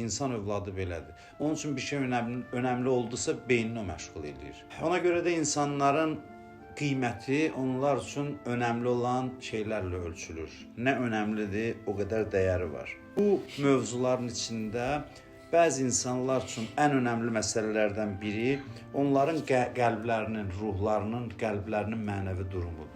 İnsan övladı belədir. Onun üçün bir şey önəmli oldusa beynini o məşğul edir. Ona görə də insanların qiyməti onlar üçün önəmli olan şeylərlə ölçülür. Nə önəmlidir, o qədər dəyəri var. Bu mövzuların içində bəzi insanlar üçün ən önəmli məsələlərdən biri onların qəlblərinin, ruhlarının, qəlblərinin mənəvi durumudur.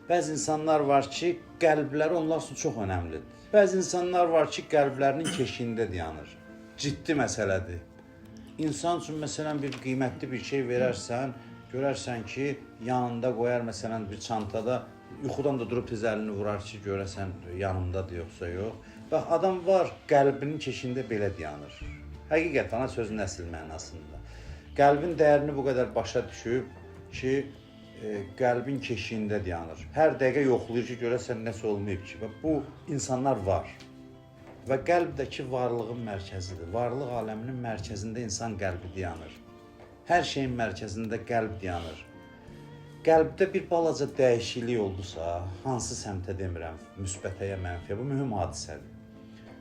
Bəzi insanlar var ki, qəlbləri onlar üçün çox önəmlidir. Bəzi insanlar var ki, qəlblərinin keşiyində dayanır. Ciddi məsələdir. İnsan üçün məsələn bir qiymətli bir şey verərsən, görərsən ki, yanında qoyar məsələn bir çantada, yuxudan da durub tez əlini vurar ki, görəsən yanımdadır yoxsa yox. Bax, adam var, qəlbinin keşiyində belə dayanır. Həqiqətən sözün əsl mənasında. Qəlbin dəyərini bu qədər başa düşüb ki, qəlbin keşiyində dayanır. Hər dəqiqə yoxlayır ki, görəsən nəsə olmayıb ki. Bu insanlar var. Və qəlbdəki varlığın mərkəzidir. Varlıq aləminin mərkəzində insan qəlbi dayanır. Hər şeyin mərkəzində qəlb dayanır. Qəlbdə bir balaca dəyişiklik oldusa, hansı səmtə demirəm, müsbətə ya mənfiyə, bu mühüm hadisədir.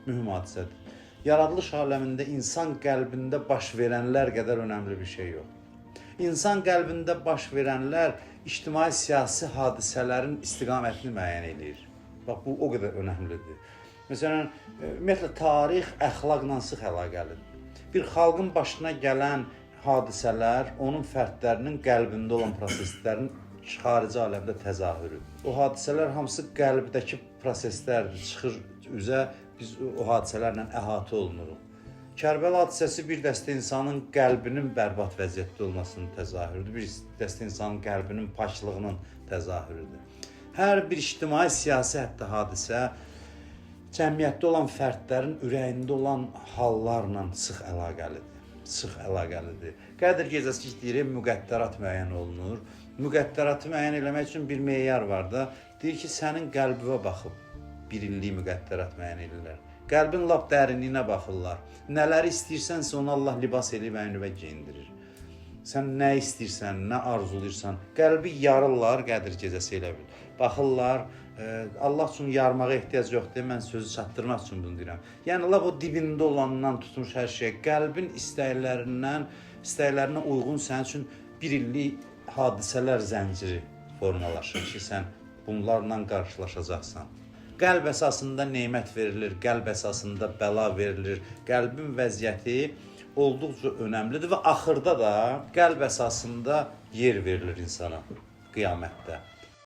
Mühüm hadisədir. Yaradılış aləmində insan qəlbində baş verənlər qədər önəmli bir şey yox. İnsan qəlbində baş verənlər ictimai siyasi hadisələrin istiqamətini müəyyən edir. Bax, bu o qədər önəmlidir. Məsələn, ümumiyyətlə, tarix əxlaqla sıx əlaqəlidir. Bir xalqın başına gələn hadisələr onun fərdlərinin qəlbində olan proseslərin xarici aləmdə təzahürüdür. O hadisələr hamısı qəlbdəki proseslərdir, çıxır üzə, biz o hadisələrlə əhatə olunuruq. Kərbəla hadisəsi bir dəstə insanın qəlbinin bərbad vəziyyətdə olmasının təzahürüdür, bir dəstə insanın qəlbinin paklığının təzahürüdür. Hər bir ictimai siyasi hətta hadisə cəmiyyətdə olan fərdlərin ürəyində olan hallarla sıx əlaqəlidir. Sıx əlaqəlidir. Qədr gecəsi deyir, müqəddərat müəyyən olunur. Müqəddəratı müəyyən eləmək üçün bir meyar var da, deyir ki, sənin qəlbivə baxıb bir illik müqəddərat müəyyən edirlər. Qəlbin lap dərinliyinə baxırlar. Nələri istəyirsənsə onu Allah libas eləyib əynivə geyindirir. Sən nə istəyirsən, nə arzuluyursan, qəlbi yarırlar Qədr gecəsi elə bil. Baxırlar, Allah üçün yarmağa ehtiyac yoxdur, mən sözü çatdırmaq üçün bunu deyirəm. Yəni, lap o dibində olandan tutmuş hər şey, qəlbin istəklərinə uyğun sənin üçün bir illik hadisələr zənciri formalaşır ki, sən bunlarla qarşılaşacaqsan. Qəlb əsasında nemət verilir, qəlb əsasında bəla verilir, qəlbin vəziyyəti olduqca önəmlidir və axırda da qəlb əsasında yer verilir insana qiyamətdə.